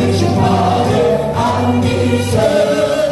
주의 발에 안기세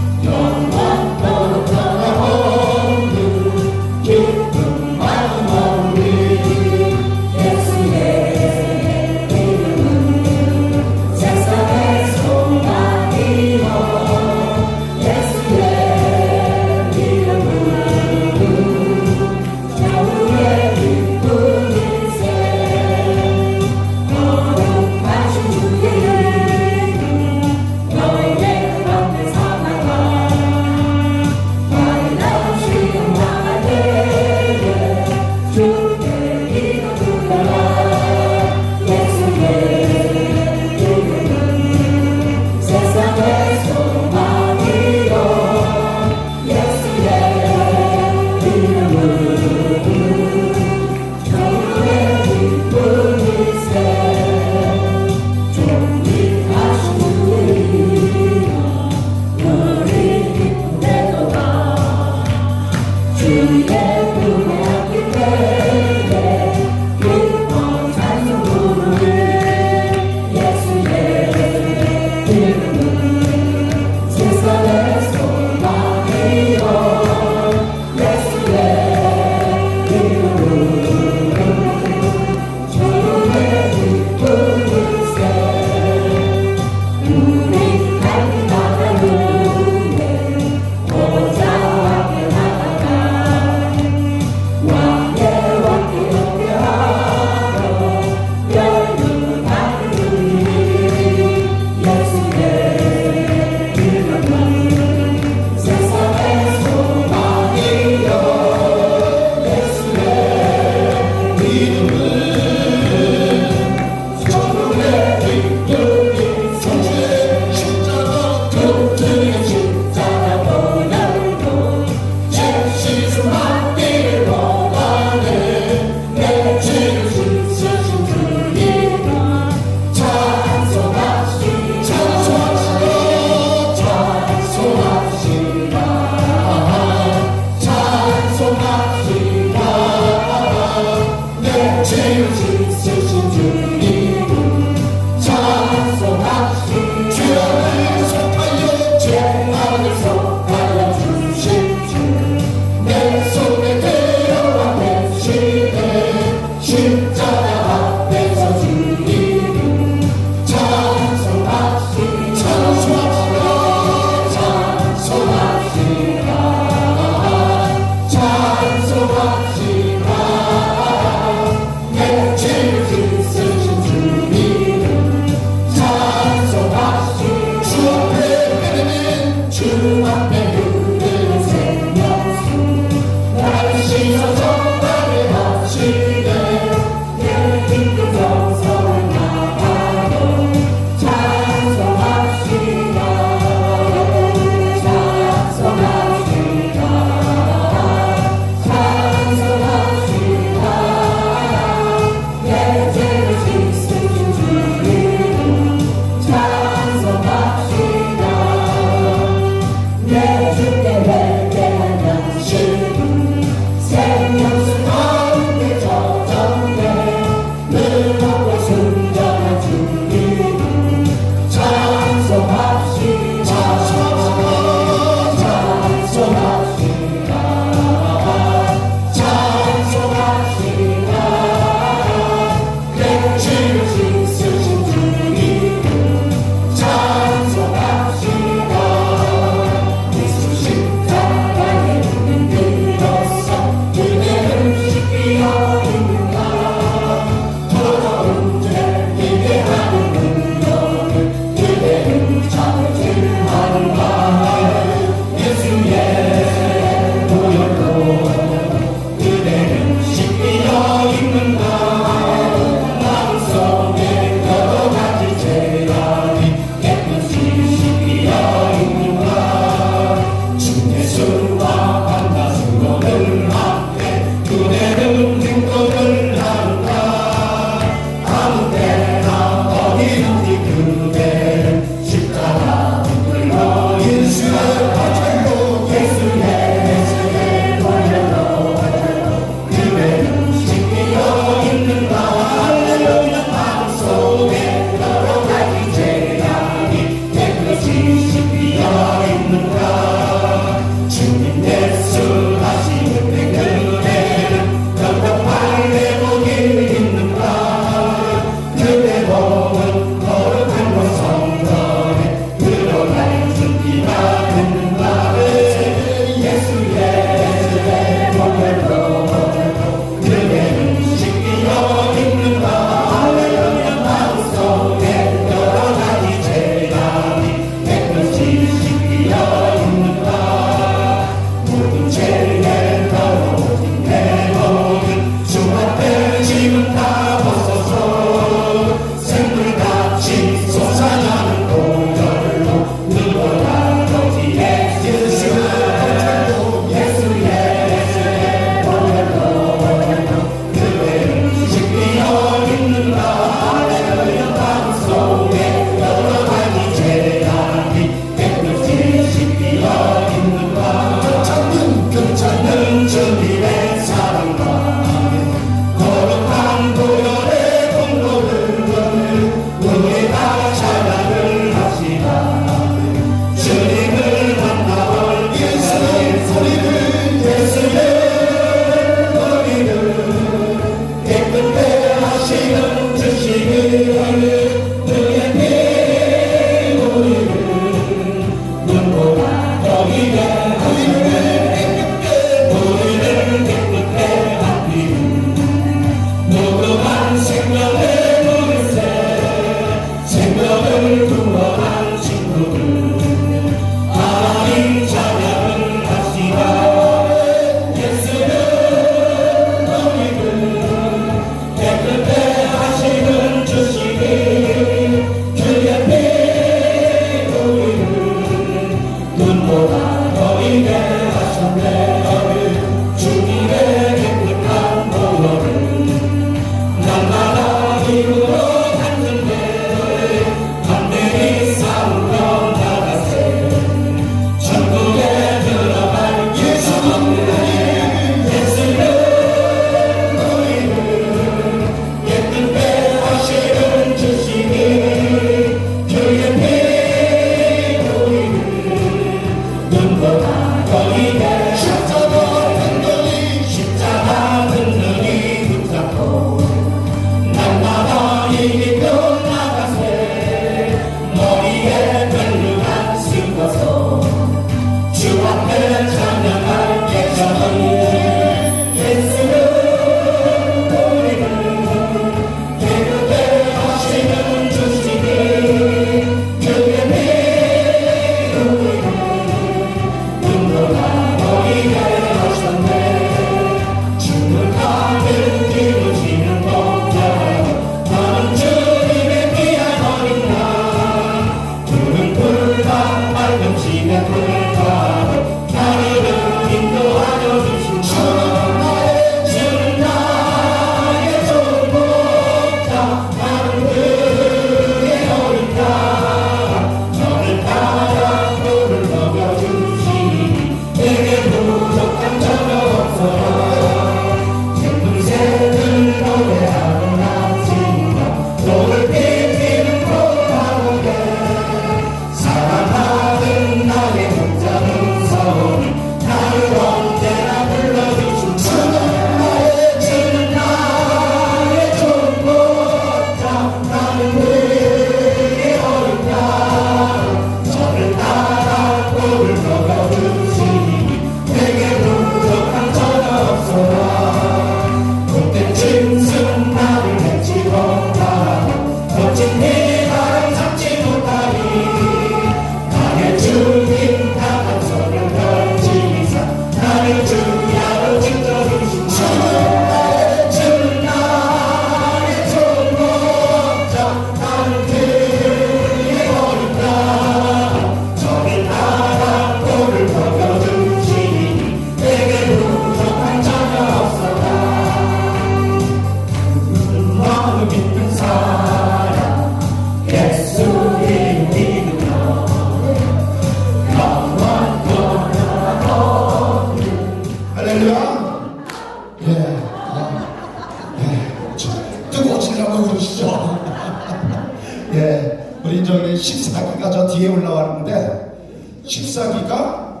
우리 저기 14기가 저 뒤에 올라왔는데 14기가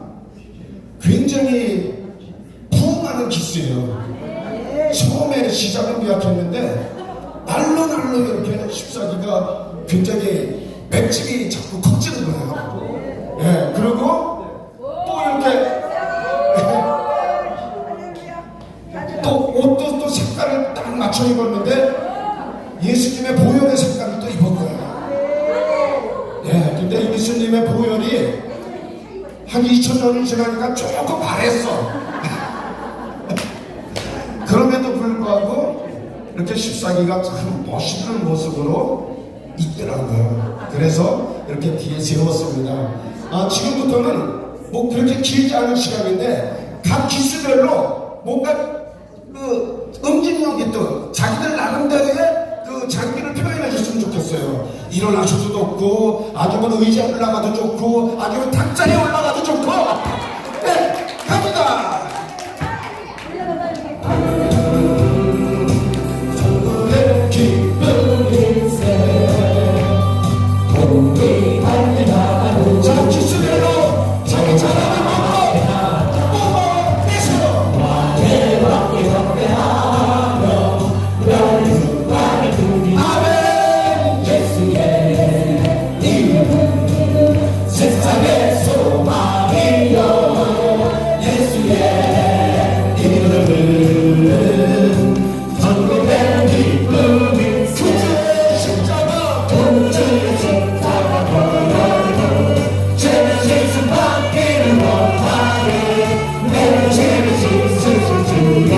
굉장히 부흥하는 기수예요. 처음에 시작은 미약했는데 날로 이렇게 14기가 굉장히 맷집이 자꾸 커지는 거예요. 예, 그리고 또 이렇게 또 옷도 또 색깔을 딱 맞춰 입었는데 예수님의 보혈의 색깔을 또 입은 거예요. 예, 근데 예수님의 보혈이 한 2000년이 지나니까 조금 바랬어. 그럼에도 불구하고 이렇게 14기가 참 멋있는 모습으로 있더라고요. 그래서 이렇게 뒤에 세웠습니다. 지금부터는 뭐 그렇게 길지 않은 시간인데 각 기수별로 뭔가 그 응집력이 또 자기들 나름대로의 그 자기를 표현해 줬으면 좋겠어요. 일어나셔도 좋고, 아니면 의자에 올라가도 좋고, 아니면 탁자리에 올라가도 좋고. 네, 갑니다. 자, 기수별로 자기 잘하는 방법 뽑아내세요. 아멘. 예수의 이름 세상의 소망이요. 예수의 이름은 전국의 기쁨이 구주의 십자가 구주의 십자가 걸어도 죄는 씻음 받기를 원하네. 내 죄는 씻으신 주의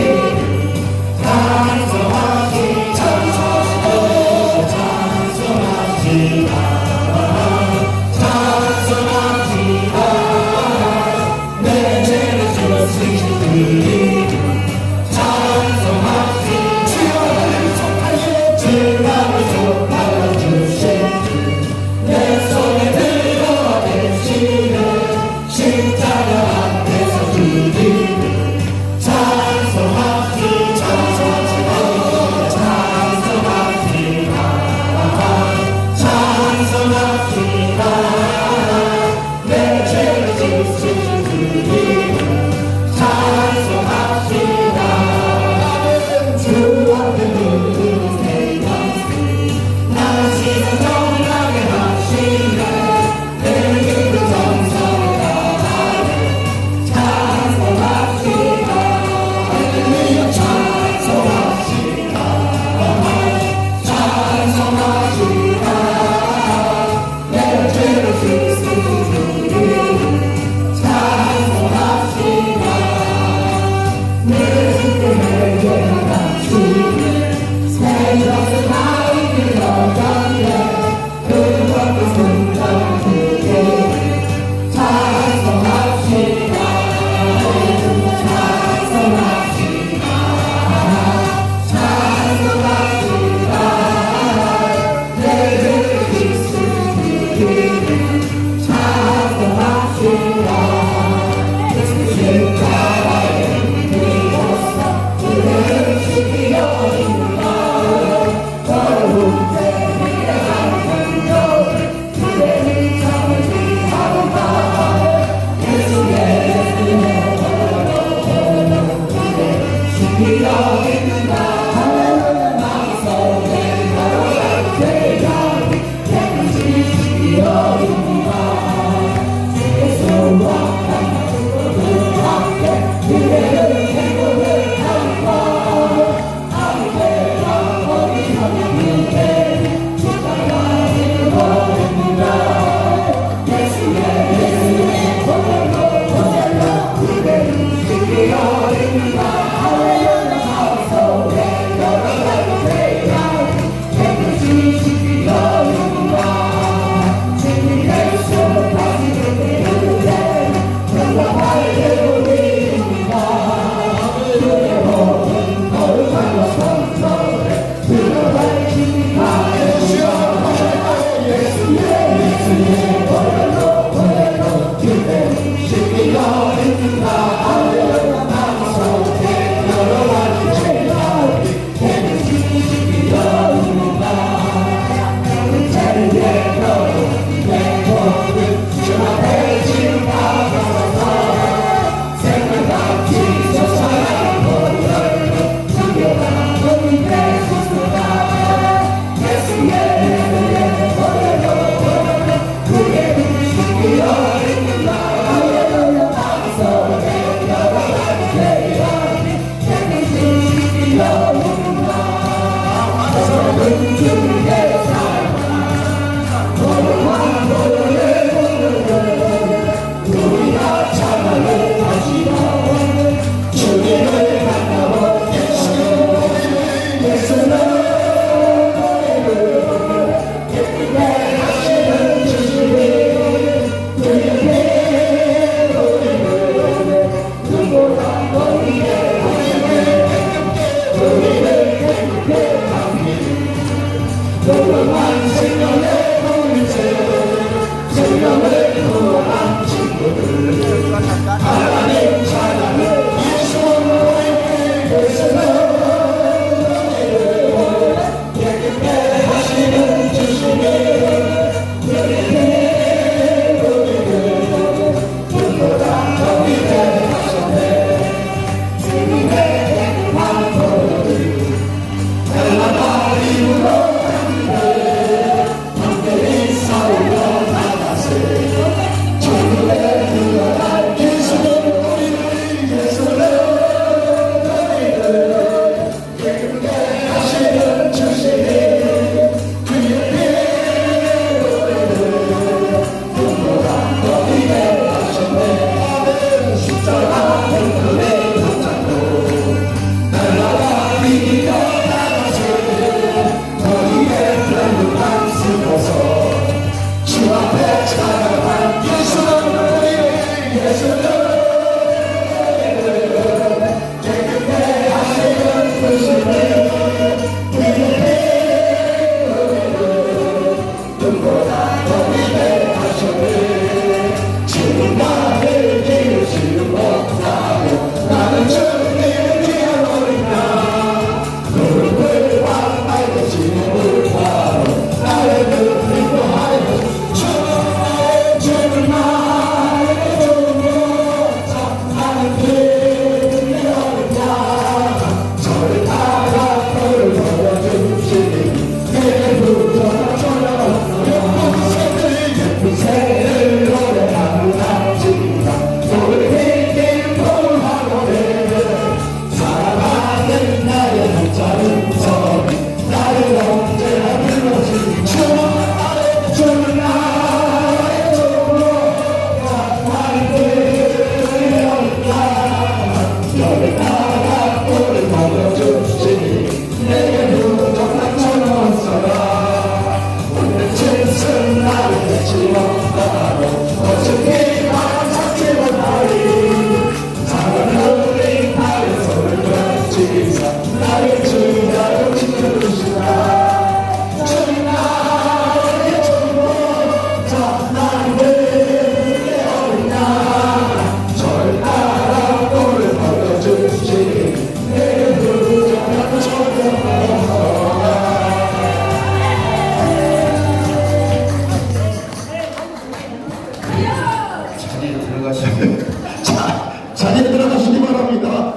자리에 들어가시기 바랍니다.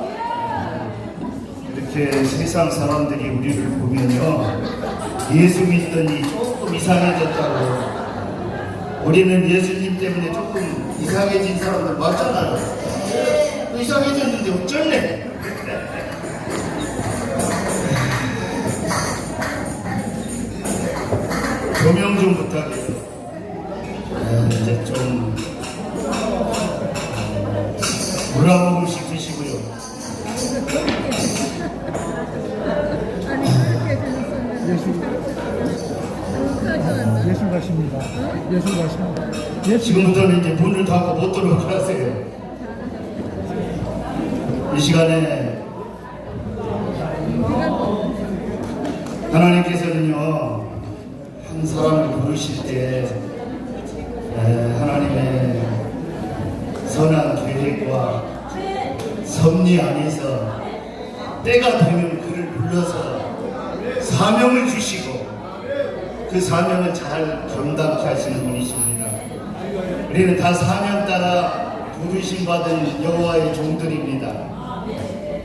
이렇게 세상 사람들이 우리를 보면요, 예수 믿더니 조금 이상해졌다고. 우리는 예수님 때문에 조금 이상해진 사람들 맞잖아요. 이상해졌는데 어쩔래? 조명 좀 부탁해요. 이제 좀 물 한 모금씩 드시고요. 예술가십니다. 예술가십니다. 지금부터는 이제 문을 닫고 못 들어오게 하세요. 이 시간에 하나님께서는요, 한 사람을 부르실 때 하나님의 선한 계획과 섭리 안에서 때가 되면 그를 불러서 사명을 주시고 그 그 사명을 잘 감당케 하시는 분이십니다. 우리는 다 사명 따라 부르심 받은 여호와의 종들입니다.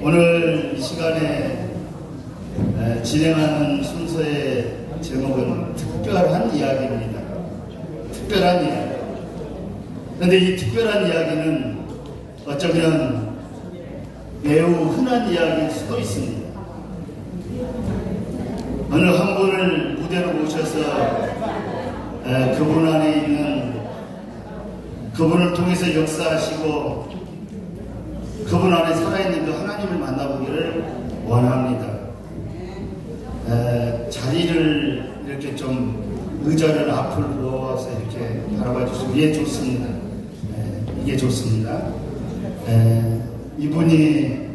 오늘 이 시간에 진행하는 순서의 제목은 특별한 이야기입니다. 특별한 이야기. 그런데 이 특별한 이야기는 어쩌면 매우 흔한 이야기일 수도 있습니다. 어느 한 분을 무대로 모셔서 그분 안에 있는, 그분을 통해서 역사하시고 그분 안에 살아있는 그 하나님을 만나보기를 원합니다. 자리를 이렇게 좀 의자를 앞을 모아서 이렇게 바라봐 주시면 예, 좋습니다. 이게 좋습니다. 이분이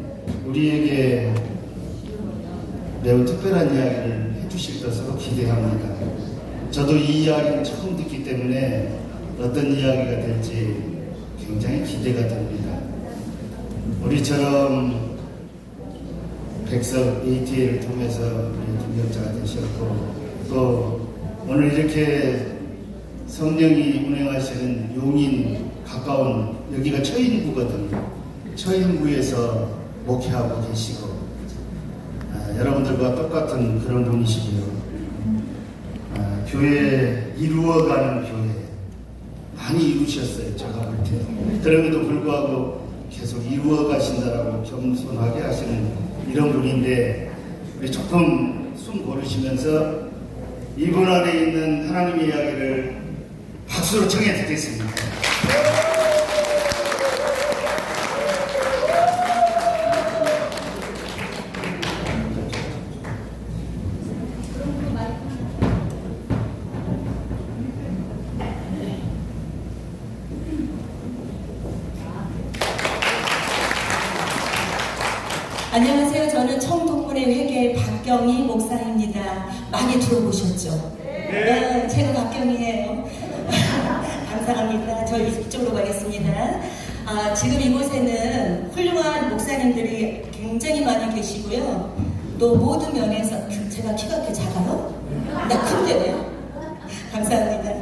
우리에게 매우 특별한 이야기를 해주실 것으로 기대합니다. 저도 이 이야기를 처음 듣기 때문에 어떤 이야기가 될지 굉장히 기대가 됩니다. 우리처럼 백석 ATL을 통해서 동역자가 되셨고, 또 오늘 이렇게 성령이 운행하시는 용인 가까운 여기가 처인구거든요. 처인구에서 목회하고 계시고 여러분들과 똑같은 그런 분이시고요. 교회 이루어가는 교회 많이 이루셨어요. 제가 볼 때. 그럼에도 불구하고 계속 이루어 가신다라고 겸손하게 하시는 이런 분인데, 우리 조금 숨 고르시면서 이분 안에 있는 하나님의 이야기를 박수로 청해 듣겠습니다. 안녕하세요. 저는 청동문의 회계 박경희 목사입니다. 많이 들어보셨죠? 네, 제가 박경희예요. 감사합니다. 저 이쪽으로 가겠습니다. 지금 이곳에는 훌륭한 목사님들이 굉장히 많이 계시고요. 또 모든 면에서 제가 키가 그렇게 작아요? 나 큰데요? 감사합니다.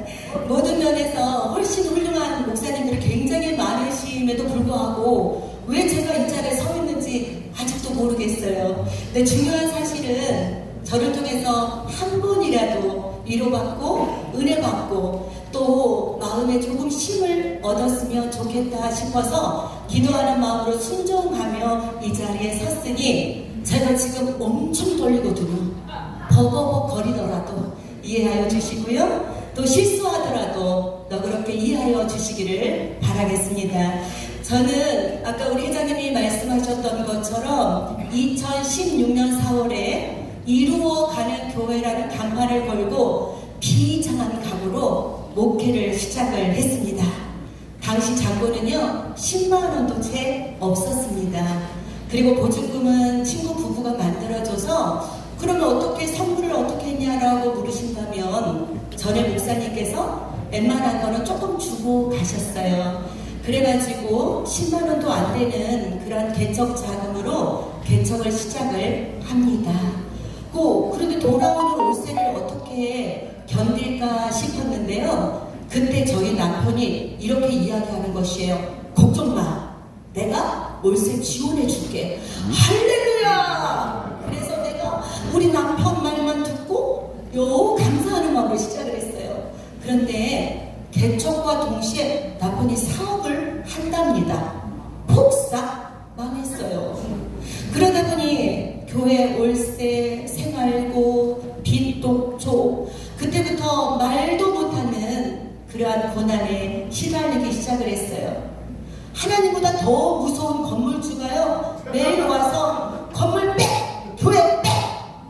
모든 면에서 훨씬 훌륭한 목사님들이 굉장히 많으심에도 불구하고 왜 제가 이 자리에 서 있는지 아직도 모르겠어요. 근데 중요한 사실은 저를 통해서 한 분이라도 위로받고 은혜받고 또 마음에 조금 힘을 얻었으면 좋겠다 싶어서 기도하는 마음으로 순종하며 이 자리에 섰으니 제가 지금 엄청 떨리거든요. 버버버 거리더라도 이해하여 주시고요. 또 실수하더라도 너그럽게 이해하여 주시기를 바라겠습니다. 저는 아까 우리 회장님이 말씀하셨던 것처럼 2016년 4월에 이루어가는 교회라는 간판을 걸고 비장한 각오로 목회를 시작을 했습니다. 당시 잔고는요 10만원도 채 없었습니다. 그리고 보증금은 친구 부부가 만들어줘서 그러면 어떻게 선물을 어떻게 했냐라고 물으신다면 전에 목사님께서 웬만한 거는 조금 주고 가셨어요. 그래가지고 10만원도 안 되는 그런 개척 자금으로 개척을 시작을 합니다. 그런데 돌아오는 월세를 어떻게 견딜까 싶었는데요. 그때 저희 남편이 이렇게 이야기하는 것이에요. 걱정 마. 내가 월세 지원해 줄게. 할렐루야! 그래서 내가 우리 남편 말만 듣고 감사하는 마음으로 시작을 했어요. 그런데 개척과 동시에 남편이 사업을 한답니다. 폭삭 망했어요. 그러다 보니 교회 월세, 생활고, 빚 독촉, 그때부터 말도 못하는 그러한 고난에 시달리기 시작을 했어요. 하나님보다 더 무서운 건물주가요 매일 와서 건물 빼! 교회 빼!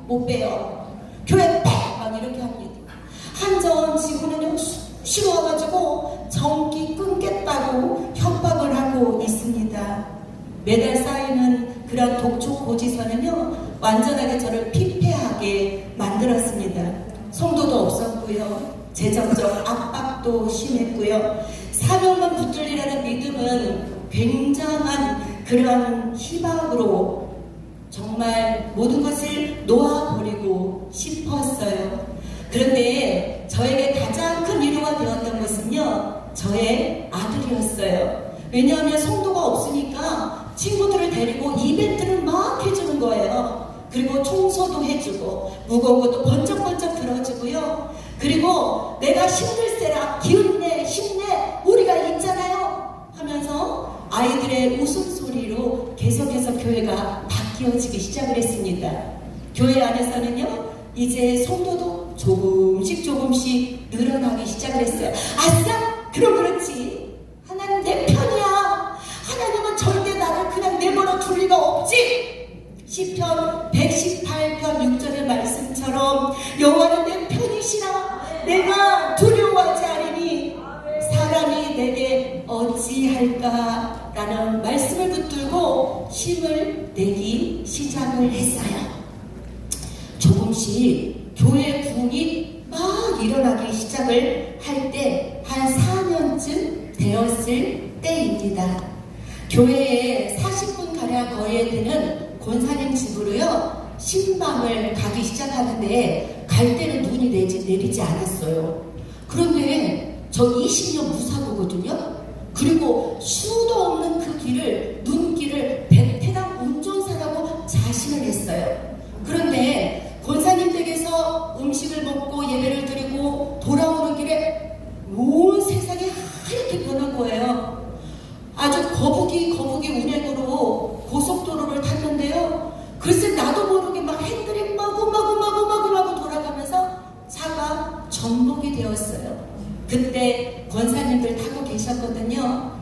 못 빼요. 교회 빼! 막 이렇게 합니다. 한전 지구는요 싫어가지고 전기 끊겠다고 협박을 하고 있습니다. 매달 쌓이는 그런 독촉 고지서는요 완전하게 저를 피폐하게 만들었습니다. 성도도 없었고요, 재정적 압박도 심했고요, 사명만 붙들리라는 믿음은 굉장한 그런 희망으로 정말 모든 것을 놓아버리고 싶었어요. 그런데 저에게 가장 큰 위로가 되었던 것은요, 저의 아들이었어요. 왜냐하면 성도가 없으니까 친구들을 데리고 이벤트를 막 해주는 거예요. 그리고 청소도 해주고 무거운 것도 번쩍번쩍 들어주고요. 그리고 내가 힘들세라, 기운내, 힘내, 우리가 있잖아요 하면서 아이들의 웃음소리로 계속해서 교회가 바뀌어지기 시작을 했습니다. 교회 안에서는요, 이제 성도도 조금씩 늘어나기 시작을 했어요. 아싸! 그럼 그렇지. 하나님 내 편이야. 하나님은 절대 나를 그냥 내버려 둘 리가 없지. 시편 118편 6절의 말씀처럼 여호와는 내 편이시라. 내가 두려워하지 않으니 사람이 내게 어찌할까 라는 말씀을 붙들고 힘을 내기 시작을 했어요. 조금씩 교회 부흥이 막 일어나기 시작을 할 때 한 4년쯤 되었을 때입니다. 교회에 40분 가량 거리에 드는 권사님 집으로요, 신방을 가기 시작하는데 갈 때는 눈이 내리지 않았어요. 그런데 저 20년 무사고거든요. 그리고 수도 없는 그 길을, 눈길을 베테랑 운전사라고 자신을 했어요. 그런데 권사님 댁에서 음식을 먹고 예배를 드리고 돌아오는 길에 온 세상이 하얗게 변한 거예요. 아주 거북이 운행으로 고속도로를 탔는데요. 글쎄 나도 모르게 막 핸들이 마구 돌아가면서 차가 전복이 되었어요. 그때 권사님들 타고 계셨거든요.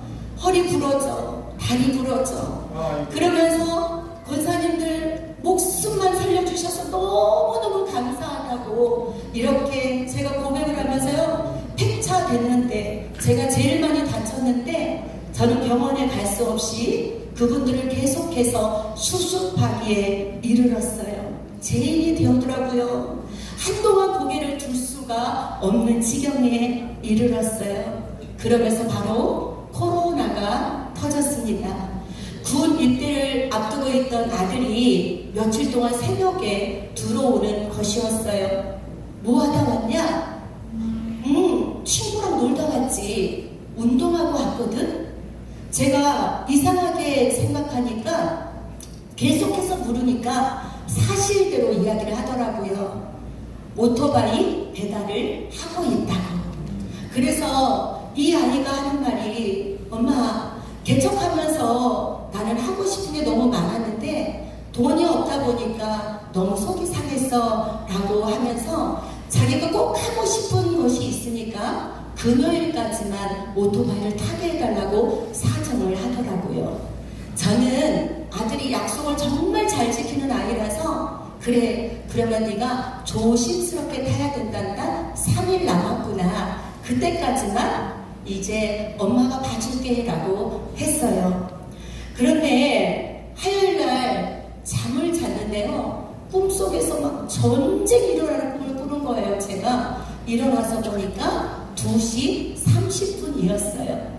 허리 부러져, 다리 부러져. 그러면서 권사님들 목숨만 살려주셔서 너무너무 감사하다고 이렇게 제가 고백을 하면서요, 폐차 됐는데 제가 제일 많이 다쳤는데 저는 병원에 갈 수 없이 그분들을 계속해서 수습하기에 이르렀어요. 죄인이 되었더라고요. 한동안 고개를 들 수가 없는 지경에 이르렀어요. 그러면서 바로 코로나가 터졌습니다. 군 입대를 앞두고 있던 아들이 며칠 동안 새벽에 들어오는 것이었어요. 뭐 하다 왔냐? 친구랑 놀다 왔지. 운동하고 왔거든? 제가 이상하게 생각하니까 계속해서 물으니까 사실대로 이야기를 하더라고요. 오토바이 배달을 하고 있다고. 그래서 이 아이가 하는 말이, 엄마, 개척하면서 나는 하고 싶은 게 너무 많았는데 돈이 없다 보니까 너무 속이 상했어 라고 하면서 자기가 꼭 하고 싶은 것이 있으니까 금요일까지만 오토바이를 타게 해달라고 사정을 하더라고요. 저는 아들이 약속을 정말 잘 지키는 아이라서, 그래, 그러면 네가 조심스럽게 타야 된단다. 3일 남았구나. 그때까지만 이제 엄마가 봐줄게 라고 했어요. 그런데 화요일날 잠을 잤는데요, 꿈속에서 막 전쟁이 일어나는 꿈을 꾸는 거예요. 제가 일어나서 보니까 2시 30분이었어요.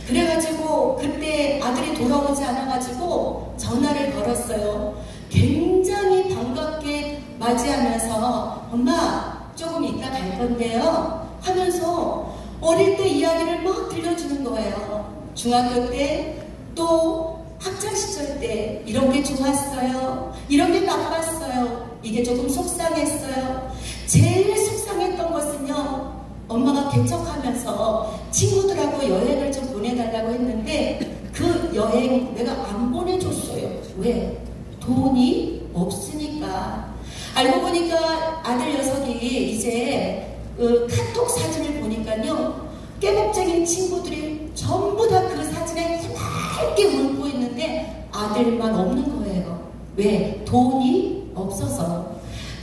그래가지고 그때 아들이 돌아오지 않아가지고 전화를 걸었어요. 굉장히 반갑게 맞이하면서, 엄마, 조금 이따 갈 건데요 하면서 어릴 때 이야기를 막 들려주는 거예요. 중학교 때, 또 학창시절 때 이런 게 좋았어요, 이런 게 나빴어요, 이게 조금 속상했어요. 제일 속상했던 것은요, 엄마가 개척하면서 친구들하고 여행을 좀 보내달라고 했는데 그 여행 내가 안 보내줬어요. 왜? 돈이 없으니까. 알고 보니까 아들 녀석이 이제 카톡 사진을 보니까요, 깨복쟁인 친구들이 전부 다 그 사진에 힘있게 울고 있는데 아들만 없는 거예요. 왜? 돈이 없어서.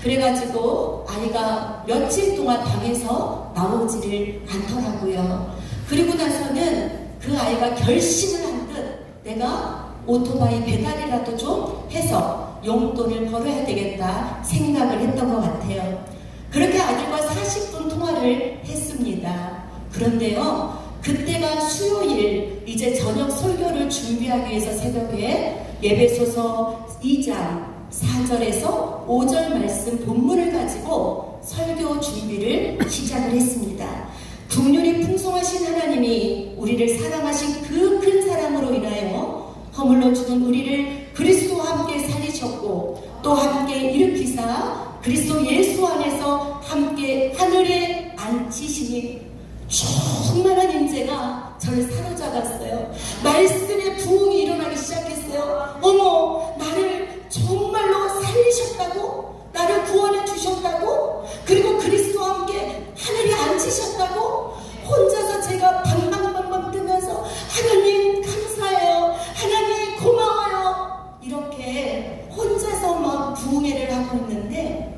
그래가지고 아이가 며칠 동안 방에서 나오지를 않더라고요. 그리고 나서는 그 아이가 결심을 한 듯 내가 오토바이 배달이라도 좀 해서 용돈을 벌어야 되겠다 생각을 했던 것 같아요. 그렇게 아들과 40분 통화를 했습니다. 그런데요, 그때가 수요일, 이제 저녁 설교를 준비하기 위해서 새벽에 예배소서 2장 4절에서 5절 말씀 본문을 가지고 설교 준비를 시작을 했습니다. 국률이 풍성하신 하나님이 우리를 사랑하신 그 큰 사랑으로 인하여 허물러 죽은 우리를 그리스도와 함께 살리셨고 또 함께 일으키사 그리스도 예수 안에서 함께 하늘에 앉히시니 충만한 임재가 저를 사로잡았어요. 말씀의 부흥이 일어나기 시작했어요. 어머, 나를 정말로 살리셨다고? 나를 구원해 주셨다고? 그리고 그리스도와 함께 하늘에 앉히셨다고? 혼자서 제가 방방방방 뜨면서 하나님 감사해요. 하나님 고마워요. 이렇게 혼자서 막 부흥회를 하고 있는데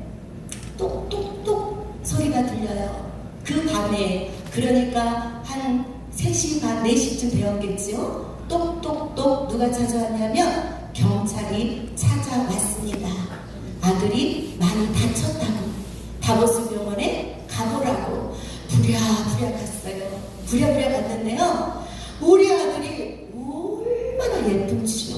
똑똑똑 소리가 들려요. 그 밤에, 그러니까 한 3시 반, 4시쯤 되었겠지요. 똑똑똑 누가 찾아왔냐면 경찰이 찾아왔습니다. 아들이 많이 다쳤다고, 다보스 병원에 가보라고 부랴부랴 갔어요. 부랴부랴 갔는데요, 우리 아들이 얼마나 예쁜지요,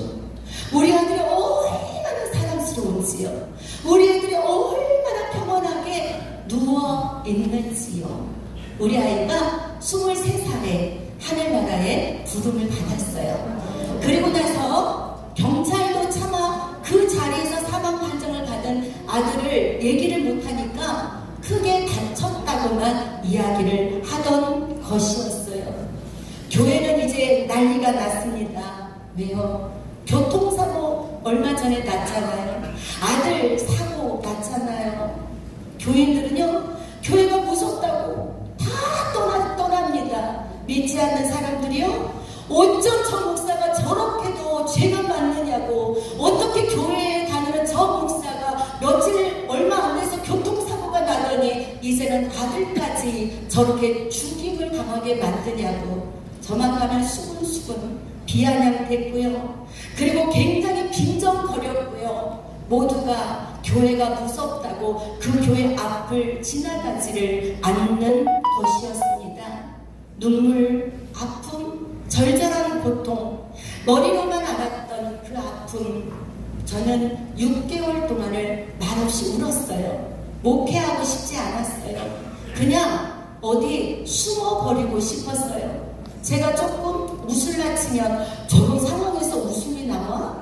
우리 아들이 얼마나 사랑스러운지요, 우리 아들이 얼마나 평온하게 누워 있는지요. 우리 아이가 23살에 하늘나라에 부름을 받았어요. 그리고 나서 경찰도 차마 그 자리에서 사망 판정을 받은 아들을 얘기를 못하니까 크게 다쳤다고만 이야기를 하던 것이었어요. 교회는 이제 난리가 났습니다. 왜요? 교통사고 얼마 전에 났잖아요. 아들 사고 났잖아요. 교인들은요, 교회가 무섭다고 다 떠납니다. 믿지 않는 사람들이요, 어쩜 저 목사가 저렇게도 죄가 많느냐고, 어떻게 교회에 다니는 저 목사가 며칠 얼마 안 돼서 교통사고가 나더니 이제는 아들까지 저렇게 죽임을 당하게 만드냐고 저만 가면 수근수근 비아냥댔고요. 그리고 굉장히 빈정거렸고요. 모두가 교회가 무섭다고 그 교회 앞을 지나가지를 않는 것이었습니다. 눈물, 아픔, 절절한 고통, 머리로만 알았던 그 아픔. 저는 6개월 동안을 말없이 울었어요. 목회하고 싶지 않았어요. 그냥 어디 숨어버리고 싶었어요. 제가 조금 웃을라 치면 저런 상황에서 웃음이 나와?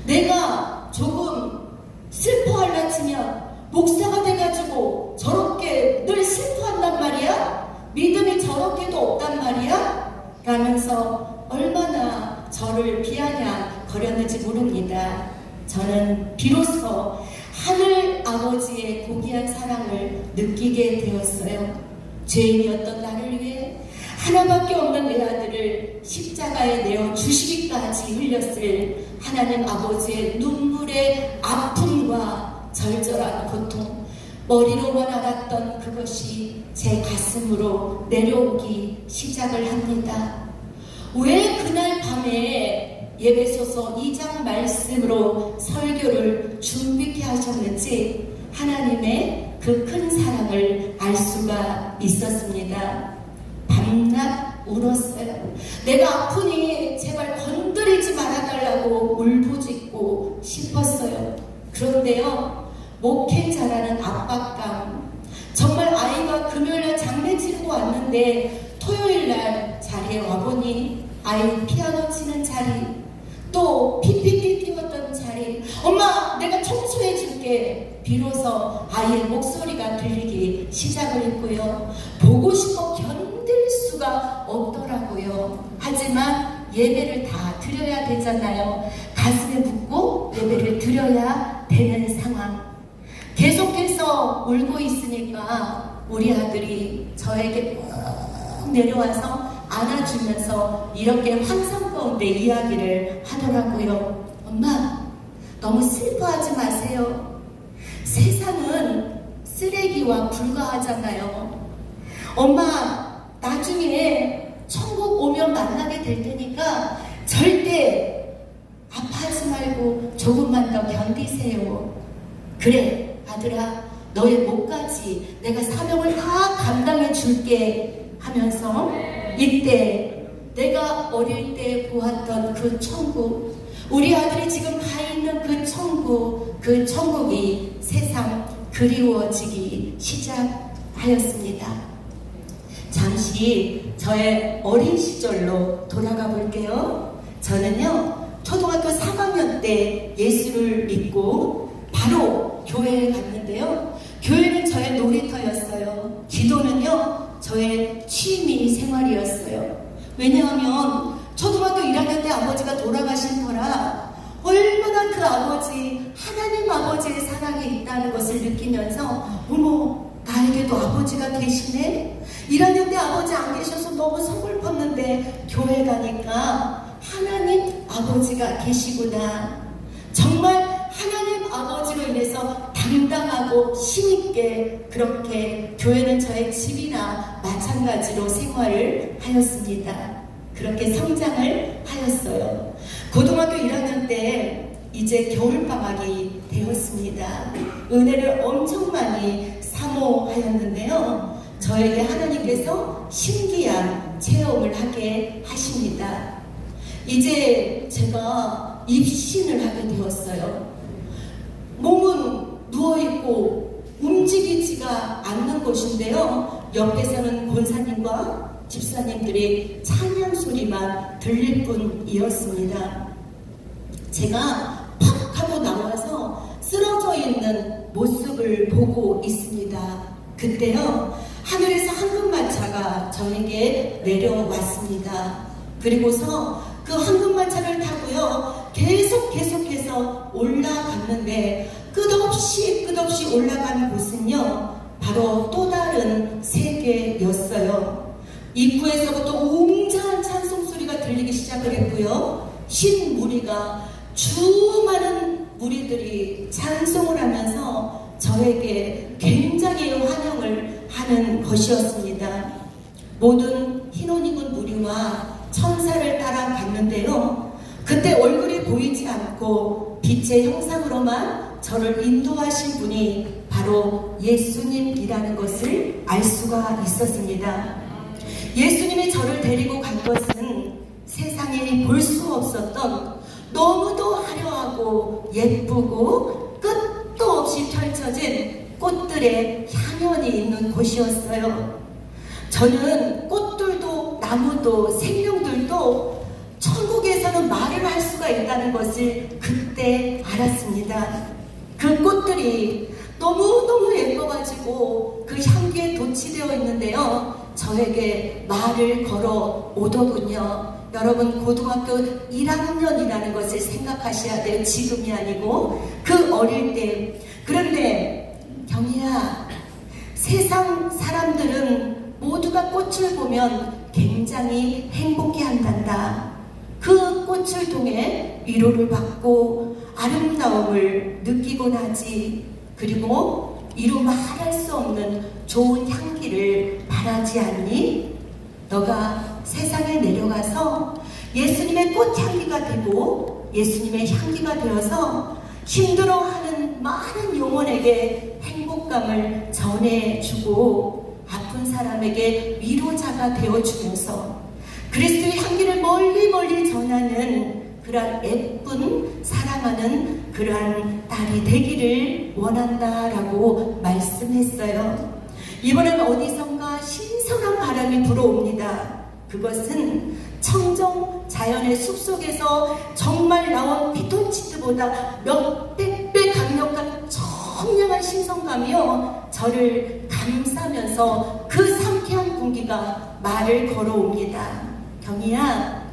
내가 조금 슬퍼할라 치면 목사가 돼가지고 저렇게 늘 슬퍼한단 말이야? 믿음이 저렇게도 없단 말이야? 라면서 얼마나 저를 비아냥거렸는지 모릅니다. 저는 비로소 하늘 아버지의 고귀한 사랑을 느끼게 되었어요. 죄인이었던 나를 위해 하나밖에 없는 내 아들을 십자가에 내어 주시기까지 흘렸을 하나님 아버지의 눈물의 아픔과 절절한 고통, 머리로만 알았던 그것이 제 가슴으로 내려오기 시작을 합니다. 왜 그날 밤에 예배소서 2장 말씀으로 설교를 준비케 하셨는지 하나님의 그 큰 사랑을 알 수가 있었습니다. 밤낮 울었어요. 내가 아프니 제발 건드리지 말아달라고 울부짖고 싶었어요. 그런데요, 목회자라는 압박감, 정말 아이가 금요일날 장례 치르고 왔는데 토요일날 자리에 와보니 아이 피아노 치는 자리, 또 PPT 띄웠던 자리, 엄마 내가 청소해 줄게. 비로소 아이의 목소리가 들리기 시작을 했고요. 보고 싶어 견딜 수가 없더라고요. 하지만 예배를 다 드려야 되잖아요. 가슴에 묻고 예배를 드려야 되는 상황. 계속해서 울고 있으니까 우리 아들이 저에게 꼭 내려와서 안아주면서 이렇게 환상 가운데 이야기를 하더라고요. 엄마, 너무 슬퍼하지 마세요. 세상은 쓰레기와 불과하잖아요. 엄마, 나중에 천국 오면 만나게 될 테니까 절대 아파하지 말고 조금만 더 견디세요. 그래, 아들아, 너의 목까지 내가 사명을 다 감당해 줄게 하면서 이때 내가 어릴 때 보았던 그 천국, 우리 아들이 지금 가 있는 그 천국, 그 천국이 세상 그리워지기 시작하였습니다. 잠시 저의 어린 시절로 돌아가 볼게요. 저는요, 초등학교 3학년 때 예수를 믿고 바로 교회에 갔는데요. 교회는 저의 놀이터였어요. 기도는요, 저의 취미 생활이었어요. 왜냐하면 초등학교 1학년 때 아버지가 돌아가신 터라 얼마나 그 아버지, 하나님 아버지의 사랑이 있다는 것을 느끼면서 어머, 나에게도 아버지가 계시네? 1학년 때 아버지 안 계셔서 너무 서글펐는데 교회 가니까 하나님 아버지가 계시구나. 정말 하나님 아버지로 인해서 당당하고 힘있게 그렇게 교회는 저의 집이나 마찬가지로 생활을 하였습니다. 그렇게 성장을 하였어요. 고등학교 1학년 때 이제 겨울방학이 되었습니다. 은혜를 엄청 많이 사모하였는데요. 저에게 하나님께서 신기한 체험을 하게 하십니다. 이제 제가 입신을 하게 되었어요. 몸은 누워있고 움직이지가 않는 곳인데요. 옆에서는 권사님과 집사님들이 찬양 소리만 들릴 뿐이었습니다. 제가 팍 하고 나와서 쓰러져 있는 모습을 보고 있습니다. 그때요, 하늘에서 황금마차가 저에게 내려왔습니다. 그리고서 그 황금마차를 타고요, 계속해서 올라갔는데 끝없이 올라간 곳은요, 바로 또 다른 세계였어요. 입구에서부터 웅장한 찬송 소리가 들리기 시작을 했고요. 흰 무리가 수많은 무리들이 찬송을 하면서 저에게 굉장히 환영을 하는 것이었습니다. 모든 흰 옷 입은 무리와 천사를 따라 갔는데요. 그때 얼굴이 보이지 않고 빛의 형상으로만 저를 인도하신 분이 바로 예수님이라는 것을 알 수가 있었습니다. 예수님이 저를 데리고 간 것은 세상에 볼 수 없었던 너무도 화려하고 예쁘고 끝도 없이 펼쳐진 꽃들의 향연이 있는 곳이었어요. 저는 꽃들도 나무도 생명들도 천국에서는 말을 할 수가 있다는 것을 그때 알았습니다. 그 꽃들이 너무너무 예뻐가지고 그 향기에 도취되어 있는데요. 저에게 말을 걸어 오더군요. 여러분, 고등학교 1학년이라는 것을 생각하셔야 돼요. 지금이 아니고 그 어릴 때. 그런데 경희야, 세상 사람들은 모두가 꽃을 보면 굉장히 행복해 한단다. 그 꽃을 통해 위로를 받고 아름다움을 느끼곤 하지. 그리고 이루 말할 수 없는 좋은 향기를 바라지 않니? 너가 세상에 내려가서 예수님의 꽃향기가 되고 예수님의 향기가 되어서 힘들어하는 많은 영혼에게 행복감을 전해주고 아픈 사람에게 위로자가 되어주면서 그리스도의 향기를 멀리 전하는 그러한 예쁜 사랑하는 그러한 딸이 되기를 원한다라고 말씀했어요. 이번엔 어디선가 신선한 바람이 불어옵니다. 그것은 청정 자연의 숲속에서 정말 나온 피톤치드보다 몇백 배 강력한 청량한 신선감이요, 저를 감싸면서 그 상쾌한 공기가 말을 걸어옵니다. 경희야,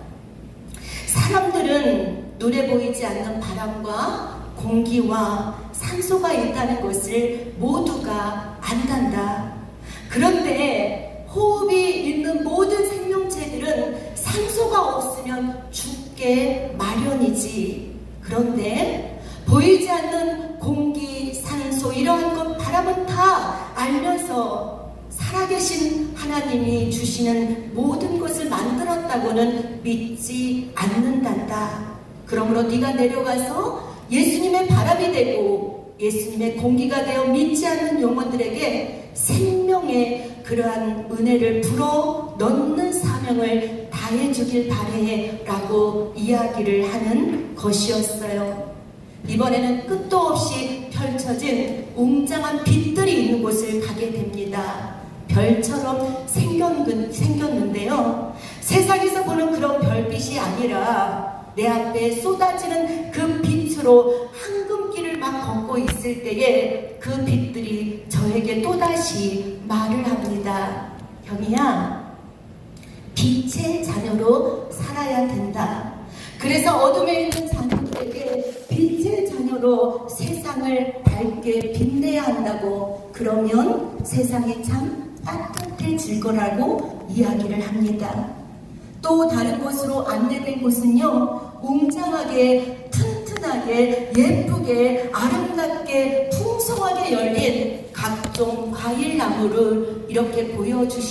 사람들은 눈에 보이지 않는 바람과 공기와 산소가 있다는 것을 모두가 안단다. 그런데 호흡이 있는 모든 생명체들은 산소가 없으면 죽게 마련이지. 그런데 보이지 않는 공기, 산소, 이러한 것, 바람은 다 알면서 살아계신 하나님이 주시는 모든 것을 만들었다고는 믿지 않는단다. 그러므로 네가 내려가서 예수님의 바람이 되고 예수님의 공기가 되어 믿지 않는 영혼들에게 생명의 그러한 은혜를 불어 넣는 사명을 다해주길 바래 라고 이야기를 하는 것이었어요. 이번에는 끝도 없이 펼쳐진 웅장한 빛들이 있는 곳을 가게 됩니다. 별처럼 생겼는데요. 세상에서 보는 그런 별빛이 아니라 내 앞에 쏟아지는 그 빛으로 황금길을 막 걷고 있을 때에 그 빛들이 저에게 또다시 말을 합니다. 경이야, 빛의 자녀로 살아야 된다. 그래서 어둠에 있는 자녀들에게 빛의 자녀로 세상을 밝게 빛내야 한다고. 그러면 세상이 참 따뜻해질 거라고 이야기를 합니다. 또 다른 곳으로 안내된 곳은요, 웅장하게 튼튼하게 예쁘게 아름답게 풍성하게 열린 각종 과일나무를 이렇게 보여주시